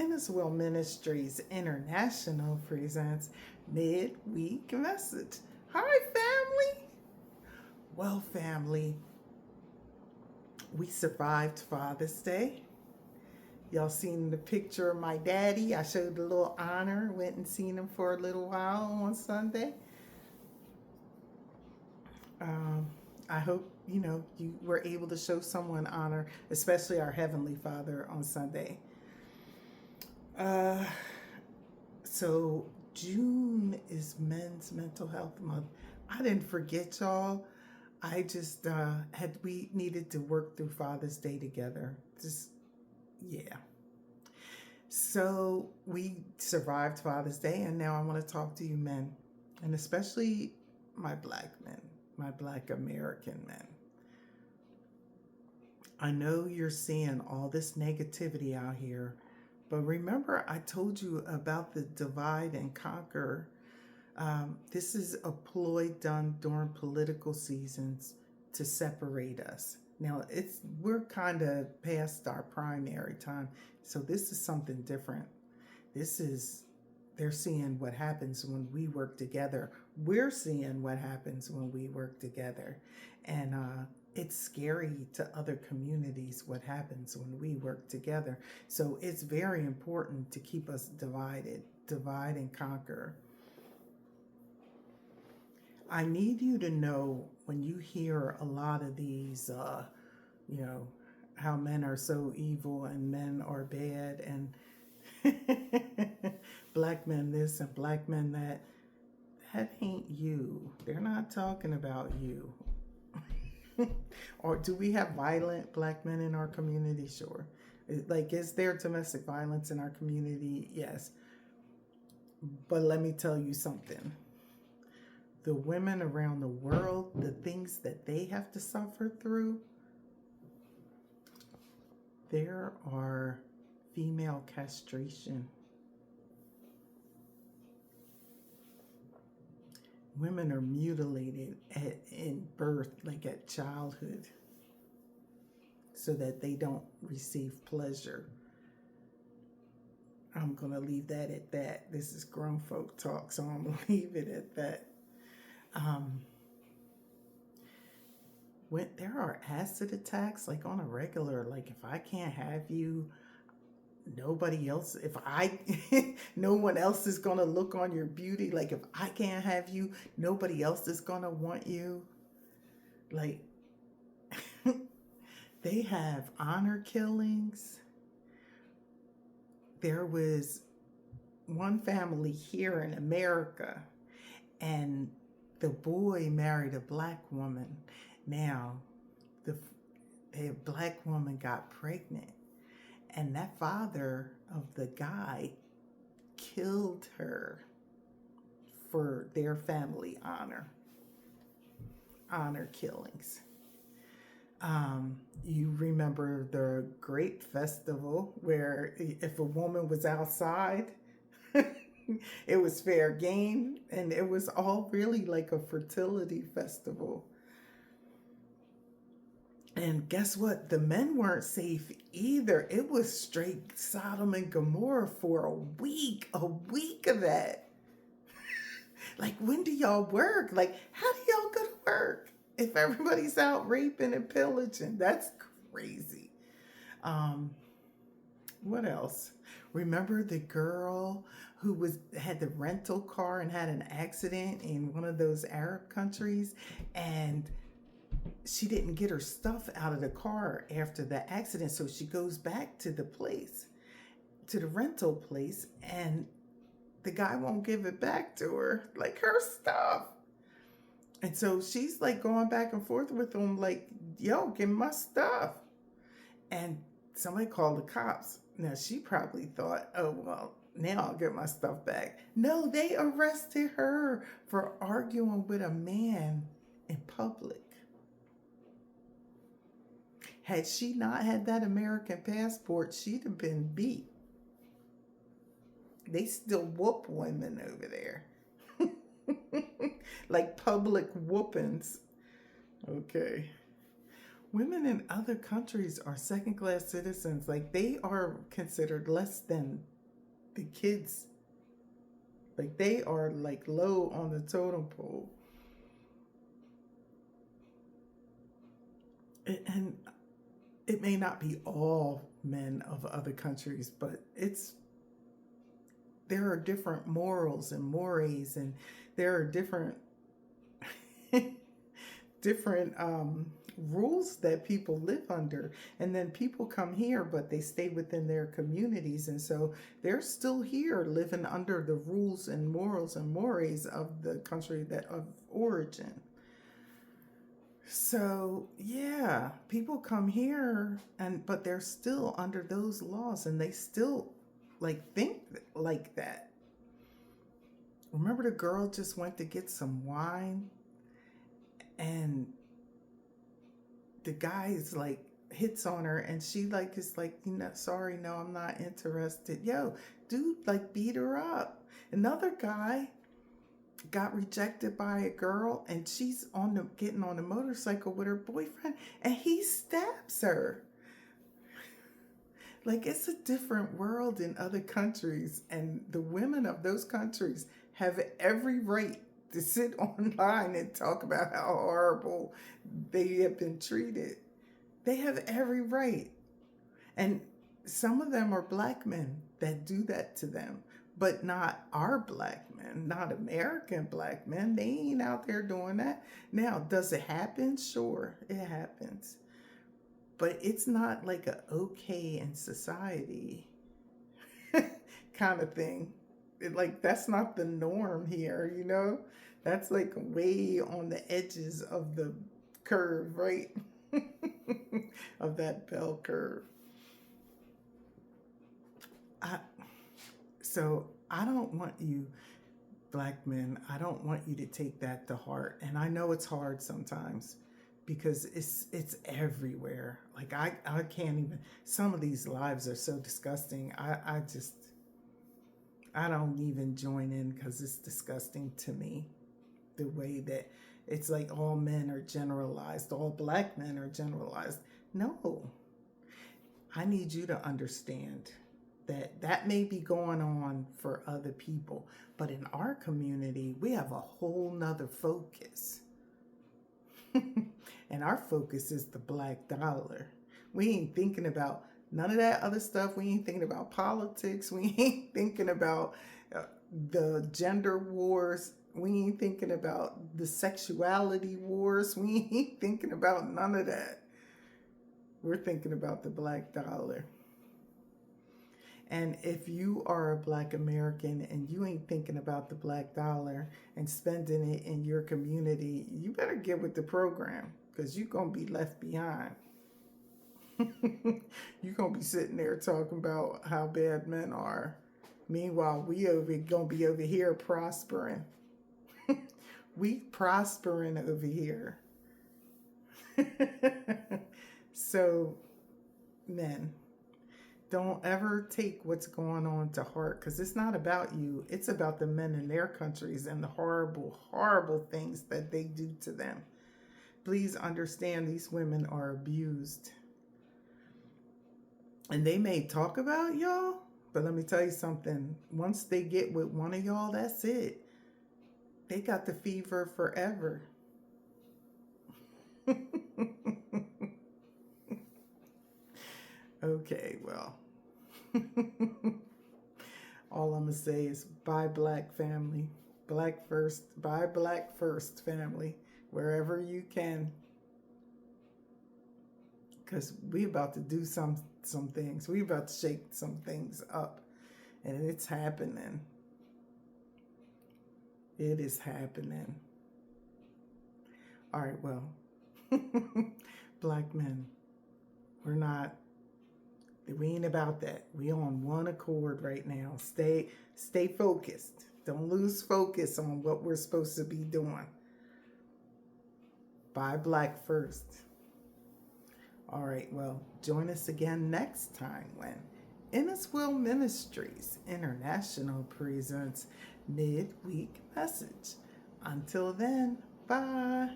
Inniswell Ministries International presents Midweek Message. Hi, family. Well, family, we survived Father's Day. Y'all seen the picture of my daddy? I showed a little honor, went and seen him for a little while on Sunday. Um, I hope you were able to show someone honor, especially our Heavenly Father on Sunday. Uh, So June is Men's Mental Health Month. I didn't forget y'all. I just we needed to work through Father's Day together. Just yeah. So we survived Father's Day, and now I want to talk to you men, and especially my black men, my black American men. I know you're seeing all this negativity out here, but remember, I told you about the divide and conquer. This is a ploy done during political seasons to separate us. Now, we're kind of past our primary time, so this is something different. They're seeing what happens when we work together. We're seeing what happens when we work together. And it's scary to other communities what happens when we work together. So it's very important to keep us divided, divide and conquer. I need you to know when you hear a lot of these, how men are so evil and men are bad and black men this and black men that. That ain't you. They're not talking about you. Or do we have violent black men in our community? Sure. Is there domestic violence in our community? Yes. But let me tell you something. The women around the world, the things that they have to suffer through, there are female castration. Women are mutilated in birth, like at childhood, so that they don't receive pleasure. I'm going to leave that at that. This is grown folk talk, so I'm going to leave it at that. When there are acid attacks, like on a regular, like if I can't have you, nobody else, no one else is going to look on your beauty. Like if I can't have you, nobody else is going to want you. Like they have honor killings. There was one family here in America, and the boy married a black woman. Now, the black woman got pregnant, and that father of the guy killed her for their family honor killings. You remember the Grape Festival, where if a woman was outside, it was fair game, and it was all really like a fertility festival. And guess what? The men weren't safe either. It was straight Sodom and Gomorrah for a week of that. Like, when do y'all work? Like, how do y'all go to work if everybody's out raping and pillaging? That's crazy. What else? Remember the girl who had the rental car and had an accident in one of those Arab countries, and she didn't get her stuff out of the car after the accident, so she goes back to the rental place, and the guy won't give it back to her, like her stuff. And so she's like going back and forth with him, like, yo, give me my stuff. And somebody called the cops. Now she probably thought, oh, well, now I'll get my stuff back. No, they arrested her for arguing with a man in public. Had she not had that American passport, she'd have been beat. They still whoop women over there. Like public whoopings. Okay. Women in other countries are second-class citizens. Like, they are considered less than the kids, like they are like low on the totem pole. And it may not be all men of other countries, but there are different morals and mores, and there are different rules that people live under. And then people come here, but they stay within their communities, and so they're still here living under the rules and morals and mores of the country that of origin. So yeah, people come here, and but they're still under those laws, and they still like think like that. Remember, the girl just went to get some wine, and the guy is like hits on her, and she like is like, you know, sorry, no, I'm not interested. Yo, dude, like beat her up. Another guy got rejected by a girl, and she's on the getting on the motorcycle with her boyfriend, and he stabs her. Like, it's a different world in other countries, and the women of those countries have every right to sit online and talk about how horrible they have been treated. They have every right. And some of them are black men that do that to them, but not our black men, not American black men. They ain't out there doing that. Now, does it happen? Sure, it happens. But it's not like a okay in society kind of thing. Like, that's not the norm here, you know? That's like way on the edges of the curve, right? Of that bell curve. I, so I don't want you, black men, I don't want you to take that to heart. And I know it's hard sometimes because it's everywhere. Like I can't even, some of these lives are so disgusting. I don't even join in because it's disgusting to me. The way that it's like all men are generalized, all black men are generalized. No, I need you to understand that that may be going on for other people, but in our community, we have a whole nother focus. And our focus is the black dollar. We ain't thinking about none of that other stuff. We ain't thinking about politics. We ain't thinking about the gender wars. We ain't thinking about the sexuality wars. We ain't thinking about none of that. We're thinking about the black dollar. And if you are a black American and you ain't thinking about the black dollar and spending it in your community, you better get with the program, because you're going to be left behind. You're going to be sitting there talking about how bad men are. Meanwhile, we going to be over here prospering. We prospering over here. So, men, don't ever take what's going on to heart, because it's not about you. It's about the men in their countries and the horrible, horrible things that they do to them. Please understand, these women are abused. And they may talk about y'all, but let me tell you something. Once they get with one of y'all, that's it. They got the fever forever. Okay, well. All I'm going to say is bye, black family. Black first. Bye, black first, family. Wherever you can. Because we about to do some things. We about to shake some things up. And it's happening. It is happening. All right, well. Black men. We ain't about that. We on one accord right now. Stay focused. Don't lose focus on what we're supposed to be doing. Bye, black first. All right, well, join us again next time when Inniswil Ministries International presents Midweek Message. Until then, bye.